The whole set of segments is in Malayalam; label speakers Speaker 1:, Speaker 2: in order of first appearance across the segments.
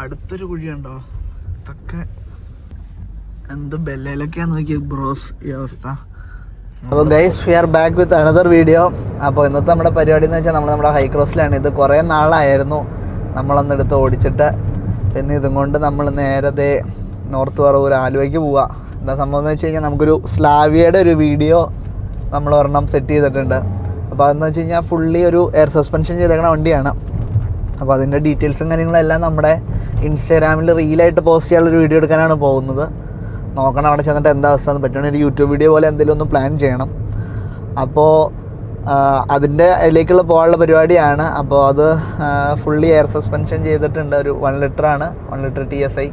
Speaker 1: അടുത്തൊരു കുഴിയുണ്ടോ? ഇതൊക്കെ എന്ത് ബെല്ലയിലൊക്കെയാന്ന് നോക്കിയ ബ്രോസ് ഈ അവസ്ഥ. അപ്പോൾ guys, we are back with another video. അപ്പോൾ ഇന്നത്തെ നമ്മുടെ പരിപാടി എന്ന് വെച്ചാൽ നമ്മുടെ ഹൈ ക്രോസിലാണ്. ഇത് കുറേ നാളായിരുന്നു നമ്മളൊന്നെടുത്ത് ഓടിച്ചിട്ട്. പിന്നെ ഇതും കൊണ്ട് നമ്മൾ നേരത്തെ നോർത്ത് പറവൂർ ആലുവയ്ക്ക് പോവുക. എന്താ സംഭവം എന്ന് വെച്ച് കഴിഞ്ഞാൽ നമുക്കൊരു സ്ലാവിയയുടെ ഒരു വീഡിയോ നമ്മൾ ഒരെണ്ണം സെറ്റ് ചെയ്തിട്ടുണ്ട്. അപ്പോൾ അതെന്ന് വെച്ച് കഴിഞ്ഞാൽ ഫുള്ളി ഒരു എയർ സസ്പെൻഷൻ ചെയ്തേക്കണ വണ്ടിയാണ്. അപ്പോൾ അതിൻ്റെ ഡീറ്റെയിൽസും കാര്യങ്ങളെല്ലാം നമ്മുടെ ഇൻസ്റ്റാഗ്രാമിൽ റീലായിട്ട് പോസ്റ്റ് ചെയ്യാനുള്ളൊരു വീഡിയോ എടുക്കാനാണ് പോകുന്നത്. നോക്കണം അവിടെ ചെന്നിട്ട് എന്താ അവസ്ഥ എന്ന്. പറ്റുകയാണെങ്കിൽ ഒരു യൂട്യൂബ് വീഡിയോ പോലെ എന്തെങ്കിലും ഒന്ന് പ്ലാൻ ചെയ്യണം. അപ്പോൾ അതിൻ്റെ അതിലേക്കുള്ള പോകാനുള്ള പരിപാടിയാണ്. അപ്പോൾ അത് ഫുള്ളി എയർ സസ്പെൻഷൻ ചെയ്തിട്ടുണ്ട്. ഒരു 1 ലിറ്ററാണ്, 1 ലിറ്റർ TSI.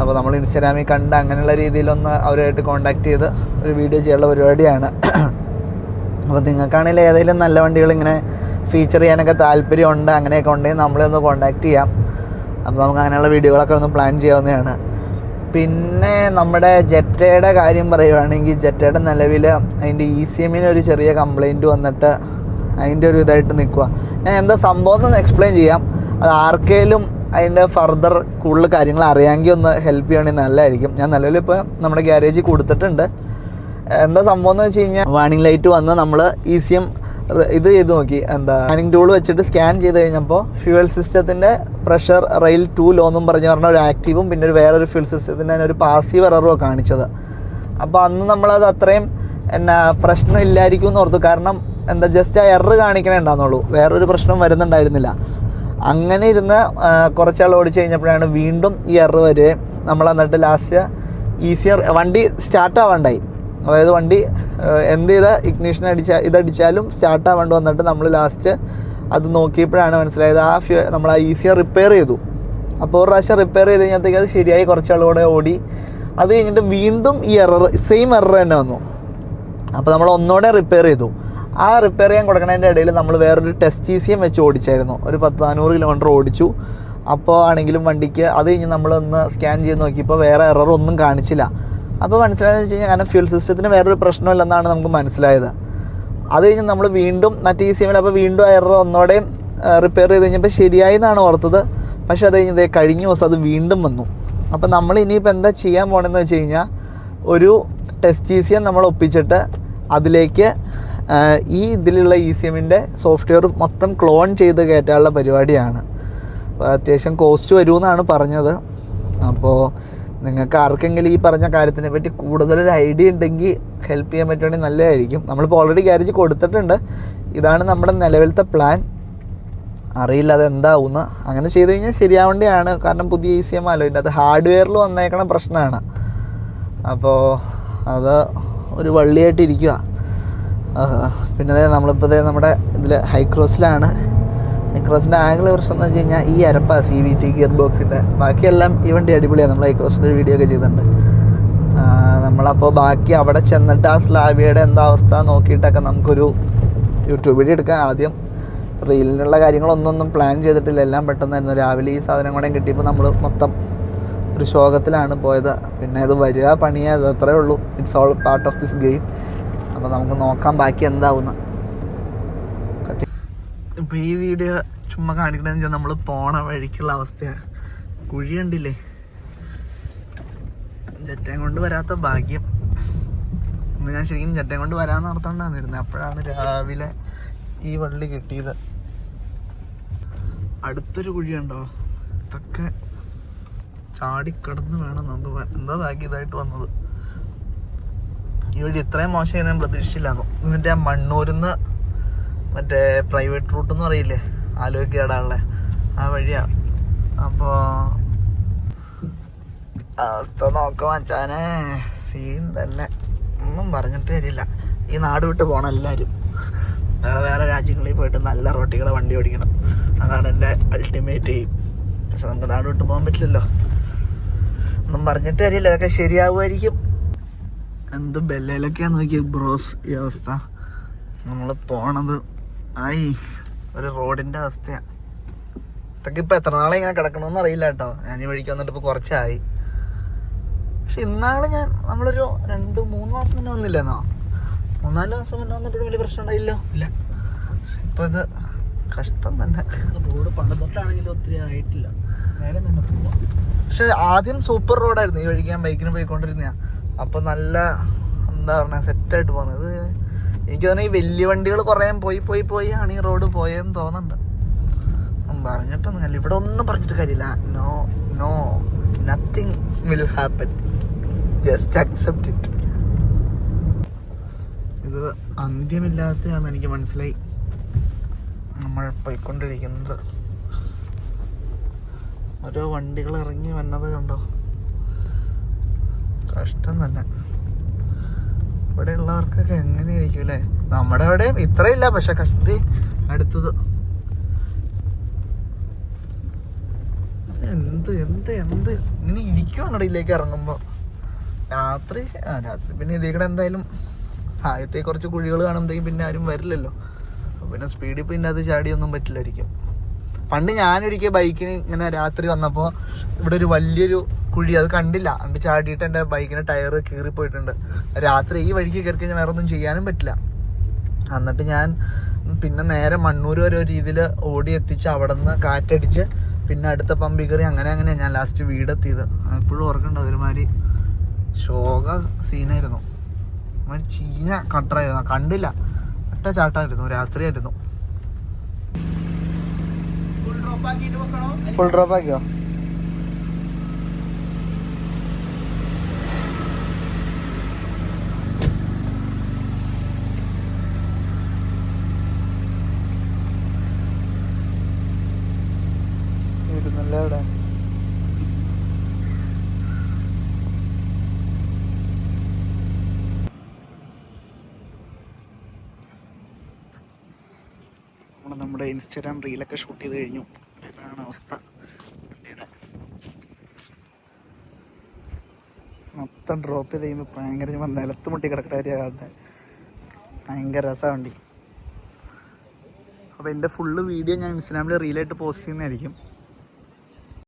Speaker 1: അപ്പോൾ നമ്മൾ ഇൻസ്റ്റാഗ്രാമിൽ കണ്ട് അങ്ങനെയുള്ള രീതിയിലൊന്ന് അവരുമായിട്ട് കോൺടാക്ട് ചെയ്ത് ഒരു വീഡിയോ ചെയ്യാനുള്ള പരിപാടിയാണ്. അപ്പോൾ നിങ്ങൾക്കാണെങ്കിൽ ഏതെങ്കിലും നല്ല വണ്ടികൾ ഇങ്ങനെ ഫീച്ചർ ചെയ്യാനൊക്കെ താല്പര്യമുണ്ട്, അങ്ങനെയൊക്കെ ഉണ്ടെങ്കിൽ നമ്മളെ ഒന്ന് കോൺടാക്ട് ചെയ്യാം. അപ്പോൾ നമുക്ക് അങ്ങനെയുള്ള വീഡിയോകളൊക്കെ ഒന്ന് പ്ലാൻ ചെയ്യാവുന്നതാണ്. പിന്നെ നമ്മുടെ ജെറ്റയുടെ കാര്യം പറയുകയാണെങ്കിൽ, ജെറ്റയുടെ നിലവിൽ അതിൻ്റെ ECM ഒരു ചെറിയ കംപ്ലയിൻറ്റ് വന്നിട്ട് അതിൻ്റെ ഒരു ഇതായിട്ട് നിൽക്കുക. ഞാൻ എന്താ സംഭവം എന്ന് എക്സ്പ്ലെയിൻ ചെയ്യാം. അത് ആർക്കെങ്കിലും അതിൻ്റെ ഫർദർ കൂടുതൽ കാര്യങ്ങൾ അറിയാമെങ്കിൽ ഒന്ന് ഹെൽപ്പ് ചെയ്യണമെങ്കിൽ നല്ലതായിരിക്കും. ഞാൻ നിലവിൽ ഇപ്പോൾ നമ്മുടെ ഗ്യാരേജിൽ കൊടുത്തിട്ടുണ്ട്. എന്താ സംഭവം എന്ന് വെച്ച് കഴിഞ്ഞാൽ, വാർണിംഗ് ലൈറ്റ് വന്ന് നമ്മൾ ECM ഇത് ചെയ്ത് നോക്കി. സ്കാനിങ് ടൂൾ വെച്ചിട്ട് സ്കാൻ ചെയ്ത് കഴിഞ്ഞപ്പോൾ ഫ്യൂവൽ സിസ്റ്റത്തിൻ്റെ പ്രഷർ റെയിൽ 2 ലോ എന്നും പറഞ്ഞ ഒരു ആക്റ്റീവും പിന്നെ ഒരു വേറൊരു ഫ്യൂവൽ സിസ്റ്റത്തിൻ്റെ ഒരു പാസീവ് എററുമാണ് കാണിച്ചത്. അപ്പോൾ അന്ന് നമ്മളത് അത്രയും പ്രശ്നം ഇല്ലായിരിക്കും എന്ന് ഓർത്തു. കാരണം ജസ്റ്റ് ആ എറർ കാണിക്കണേ ഉണ്ടാകുന്നുള്ളൂ, വേറൊരു പ്രശ്നം വരുന്നുണ്ടായിരുന്നില്ല. അങ്ങനെ ഇരുന്ന് കുറച്ചാൾ ഓടിച്ച് കഴിഞ്ഞപ്പോഴാണ് വീണ്ടും ഈ എറർ വരികയും നമ്മൾ എന്നിട്ട് ലാസ്റ്റ് വണ്ടി സ്റ്റാർട്ടാവാണ്ടായി. അതായത് വണ്ടി എന്ത് ചെയ്ത ഇഗ്നീഷൻ ഇതടിച്ചാലും സ്റ്റാർട്ടാവാണ്ട് വന്നിട്ട് നമ്മൾ ലാസ്റ്റ് അത് നോക്കിയപ്പോഴാണ് മനസ്സിലായത് നമ്മൾ ആ ECM റിപ്പയർ ചെയ്തു. അപ്പോൾ ഒരു പ്രാവശ്യം റിപ്പയർ ചെയ്ത് കഴിഞ്ഞപ്പോഴത്തേക്ക് അത് ശരിയായി, കുറച്ചാളുകൂടെ ഓടി. അത് കഴിഞ്ഞിട്ട് വീണ്ടും ഈ സെയിം എറർ തന്നെ വന്നു. അപ്പോൾ നമ്മൾ ഒന്നുകൂടെ റിപ്പയർ ചെയ്തു. ആ റിപ്പയർ ചെയ്യാൻ കൊടുക്കുന്നതിൻ്റെ ഇടയിൽ നമ്മൾ വേറൊരു ടെസ്റ്റ് ECM വെച്ച് ഓടിച്ചായിരുന്നു. ഒരു 400 കിലോമീറ്റർ ഓടിച്ചു. അപ്പോൾ ആണെങ്കിലും വണ്ടിക്ക് അത് കഴിഞ്ഞ് നമ്മളൊന്ന് സ്കാൻ ചെയ്ത് നോക്കിയപ്പോൾ വേറെ എറർ ഒന്നും കാണിച്ചില്ല. അപ്പോൾ മനസ്സിലായെന്ന് വെച്ച് കഴിഞ്ഞാൽ കാരണം ഫ്യൂൽ സിസ്റ്റത്തിന് വേറൊരു പ്രശ്നമില്ലെന്നാണ് നമുക്ക് മനസ്സിലായത്. അത് കഴിഞ്ഞ് നമ്മൾ വീണ്ടും മറ്റേ ECM അപ്പോൾ വീണ്ടും ആ എറർ ഒന്നോടെയും റിപ്പയർ ചെയ്ത് കഴിഞ്ഞപ്പോൾ ശരിയായി എന്നാണ് ഓർത്തത്. പക്ഷേ അത് കഴിഞ്ഞ് കഴിഞ്ഞ ദിവസം അത് വീണ്ടും വന്നു. അപ്പോൾ നമ്മൾ ഇനിയിപ്പോൾ എന്താ ചെയ്യാൻ പോകണമെന്ന് വെച്ച് കഴിഞ്ഞാൽ, ഒരു ടെസ്റ്റ് ECM നമ്മൾ ഒപ്പിച്ചിട്ട് അതിലേക്ക് ഈ ഇതിലുള്ള ECMൻ്റെ സോഫ്റ്റ്വെയർ മൊത്തം ക്ലോൺ ചെയ്ത് കയറ്റാനുള്ള പരിപാടിയാണ്. അപ്പോൾ അത്യാവശ്യം കോസ്റ്റ് വരുമെന്നാണ് പറഞ്ഞത്. അപ്പോൾ നിങ്ങൾക്ക് ആർക്കെങ്കിലും ഈ പറഞ്ഞ കാര്യത്തിനെ പറ്റി കൂടുതലൊരു ഐഡിയ ഉണ്ടെങ്കിൽ ഹെൽപ്പ് ചെയ്യാൻ പറ്റുകയാണെങ്കിൽ നല്ലതായിരിക്കും. നമ്മളിപ്പോൾ ഓൾറെഡി ഗ്യാരേജ് കൊടുത്തിട്ടുണ്ട്. ഇതാണ് നമ്മുടെ നിലവിലത്തെ പ്ലാൻ. അറിയില്ല അതെന്താവുമെന്ന്. അങ്ങനെ ചെയ്ത് കഴിഞ്ഞാൽ ശരിയാവേണ്ടതാണ്. കാരണം പുതിയ ECM ആലോ, ഇതിൻ്റെ അത് ഹാർഡ്വെയറിൽ വന്നേക്കണ പ്രശ്നമാണ്. അപ്പോൾ അത് ഒരു വള്ളിയായിട്ടിരിക്കുക. പിന്നെ നമ്മളിപ്പോൾ നമ്മുടെ ഇതിൽ ഹൈക്രോസിലാണ്. ഹൈക്രോസിൻ്റെ ആംഗിൾ പ്രശ്നം എന്ന് വെച്ച് കഴിഞ്ഞാൽ ഈ അരപ്പ CVT ഗിയർ ബോക്സിൻ്റെ. ബാക്കിയെല്ലാം ഈ വണ്ടി അടിപൊളിയാണ്. നമ്മൾ ഹൈക്രോസിൻ്റെ ഒരു വീഡിയോ ഒക്കെ ചെയ്തിട്ടുണ്ട്. നമ്മളപ്പോൾ ബാക്കി അവിടെ ചെന്നിട്ട് ആ സ്ലാവിയയുടെ എന്താ അവസ്ഥ നോക്കിയിട്ടൊക്കെ നമുക്കൊരു യൂട്യൂബ് വീഡിയോ എടുക്കാം. ആദ്യം റീലിനുള്ള കാര്യങ്ങളൊന്നും പ്ലാൻ ചെയ്തിട്ടില്ല, എല്ലാം പെട്ടെന്നായിരുന്നു. രാവിലെ ഈ സാധനം കൂടെ കിട്ടിയപ്പോൾ നമ്മൾ മൊത്തം ഒരു ശോകത്തിലാണ് പോയത്. പിന്നെ ഇത് വരിക പണിയത് അത്രേ ഉള്ളൂ. It's all part of this game. അപ്പോൾ നമുക്ക് നോക്കാം ബാക്കി എന്താവുന്ന. ഇപ്പോൾ ഈ വീഡിയോ ചുമ്മാ കാണിക്കണമെന്ന് വെച്ചാൽ നമ്മൾ പോണ വഴിക്കുള്ള അവസ്ഥയാണ്. കുഴി കണ്ടില്ലേ? ജെറ്റയും കൊണ്ട് വരാത്ത ഭാഗ്യം. ഇന്ന് ഞാൻ ശരിക്കും ജെറ്റയും കൊണ്ട് വരാമെന്ന് ഓർത്തോണ്ടാന്നിരുന്നത്. അപ്പോഴാണ് രാവിലെ ഈ വള്ളി കിട്ടിയത്. അടുത്തൊരു കുഴിയുണ്ടോ? ഇതൊക്കെ ചാടിക്കിടന്ന് വേണം നമുക്ക് എന്താ ഭാഗ്യം ഇതായിട്ട് വന്നത്. ഈ വഴി ഇത്രയും മോശമായി ഞാൻ പ്രതീക്ഷിച്ചില്ലായിരുന്നു. എന്നിട്ട് ഞാൻ മണ്ണൂരിന്ന് മറ്റേ പ്രൈവറ്റ് റൂട്ട് എന്ന് പറയില്ലേ, ആലുവയ്ക്ക് ഇടാനുള്ള ആ വഴിയാണ്. അപ്പോൾ അവസ്ഥ നോക്കാം മച്ചാനെ, സീൻ തന്നെ. ഒന്നും പറഞ്ഞിട്ട് കാര്യമില്ല. ഈ നാട് വിട്ട് പോകണം എല്ലാവരും. വേറെ രാജ്യങ്ങളിൽ പോയിട്ട് നല്ല റോട്ടികളെ വണ്ടി ഓടിക്കണം. അതാണ് എൻ്റെ അൾട്ടിമേറ്റ് എയിം. പക്ഷെ നമുക്ക് നാട് വിട്ട് പോകാൻ പറ്റില്ലല്ലോ. ഒന്നും പറഞ്ഞിട്ട് കാര്യമില്ല, അതൊക്കെ ശരിയാവുമായിരിക്കും. എന്ത് ബെല്ലയിലൊക്കെയാന്ന് നോക്കിയ ബ്രോസ് ഈ അവസ്ഥ. നമ്മൾ പോണത് ഒരു റോഡിൻ്റെ അവസ്ഥയാണ്. ഇതൊക്കെ ഇപ്പോൾ എത്ര നാളെ ഇങ്ങനെ കിടക്കണമെന്ന് അറിയില്ല കേട്ടോ. ഞാൻ ഈ വഴിക്ക് വന്നിട്ട് ഇപ്പോൾ കുറച്ചായി. പക്ഷെ ഇന്നാള് നമ്മളൊരു 2-3 മാസം മുന്നേ വന്നില്ലെന്നോ, 3-4 മാസം മുന്നേ വന്നിട്ട് വലിയ പ്രശ്നം ഉണ്ടായില്ലോ. ഇല്ല, ഇപ്പോൾ ഇത് കഷ്ടം തന്നെ.
Speaker 2: റോഡ് പണ്ട് തൊട്ടാണെങ്കിലും ഒത്തിരി ആയിട്ടില്ല, നേരെ തന്നെ പോവാം.
Speaker 1: പക്ഷെ ആദ്യം സൂപ്പർ റോഡായിരുന്നു ഈ വഴിക്ക് ഞാൻ ബൈക്കിന് പോയിക്കൊണ്ടിരുന്ന. അപ്പൊ നല്ല എന്താ പറഞ്ഞ സെറ്റായിട്ട് പോകുന്നത്. എനിക്ക് തോന്നുന്നു ഈ വലിയ വണ്ടികൾ കുറേ പോയി ആണ് ഈ റോഡ് പോയെന്ന് തോന്നുന്നുണ്ട്. പറഞ്ഞിട്ടൊന്നും കാര്യമില്ല, ഇവിടെ ഒന്നും പറഞ്ഞിട്ട് കാര്യമില്ല. No nothing will happen, just accept it. ഇത് അന്ത്യമില്ലാത്തതാണെന്ന് എനിക്ക് മനസ്സിലായി നമ്മൾ പോയിക്കൊണ്ടിരിക്കുന്നത്. ഓരോ വണ്ടികൾ ഇറങ്ങി വന്നത് കണ്ടോ, കഷ്ടം തന്നെ. ഇവിടെ ഉള്ളവർക്കൊക്കെ എങ്ങനെയായിരിക്കും അല്ലേ? നമ്മുടെ അവിടെ ഇത്രയില്ല, പക്ഷെ കഷ്ടി അടുത്തത് എന്ത് ഇങ്ങനെ ഇരിക്കുവാണ് ഇതിലേക്ക് ഇറങ്ങുമ്പോൾ. രാത്രി പിന്നെ ഇതിൽ എന്തായാലും ആദ്യത്തെ കുറച്ച് കുഴികൾ കാണുമ്പോഴത്തേക്കും പിന്നെ ആരും വരില്ലല്ലോ. പിന്നെ സ്പീഡിൽ പിന്നെ അത് ചാടിയൊന്നും പറ്റില്ലായിരിക്കും. പണ്ട് ഞാനൊരിക്കൽ ബൈക്കിന് ഇങ്ങനെ രാത്രി വന്നപ്പോൾ ഇവിടെ ഒരു വലിയൊരു കുഴി, അത് കണ്ടില്ല, അത് ചാടിയിട്ട് എൻ്റെ ബൈക്കിന് ടയർ കീറിപ്പോയിട്ടുണ്ട്. രാത്രി ഈ വഴിക്ക് കയറി കഴിഞ്ഞാൽ വേറെ ഒന്നും ചെയ്യാനും പറ്റില്ല. എന്നിട്ട് ഞാൻ പിന്നെ നേരെ മണ്ണൂർ വരെ ഒരു രീതിയിൽ ഓടി എത്തിച്ച് അവിടെ നിന്ന് കാറ്റടിച്ച് പിന്നെ അടുത്ത പമ്പിൽ കയറി അങ്ങനെ ഞാൻ ലാസ്റ്റ് വീടെത്തിയത്. എപ്പോഴും ഓർക്കണ്ട, ഒരുമാതിരി ശോക സീനായിരുന്നു, ഒരുമാതിരി ചീഞ്ഞ കട്ടറായിരുന്നു. കണ്ടില്ല, ഒറ്റ ചാട്ടമായിരുന്നു, രാത്രിയായിരുന്നു. Full drop ആക്കിയോ? ഇരുന്നല്ലേ അവിടെ. നമ്മുടെ ഇൻസ്റ്റാഗ്രാം റീലൊക്കെ ഷൂട്ട് ചെയ്ത് കഴിഞ്ഞു. ഇതാണ് അവസ്ഥ. വണ്ടിയുടെ മൊത്തം ഡ്രോപ്പ് ചെയ്ത് കഴിയുമ്പോൾ ഭയങ്കര നിലത്ത് മുട്ടി കിടക്കട്ടെ, ഭയങ്കര രസമാണ് വണ്ടി. അപ്പോൾ എൻ്റെ ഫുള്ള് വീഡിയോ ഞാൻ ഇൻസ്റ്റാഗ്രാമിൽ റീലായിട്ട് പോസ്റ്റ് ചെയ്യുന്നതായിരിക്കും.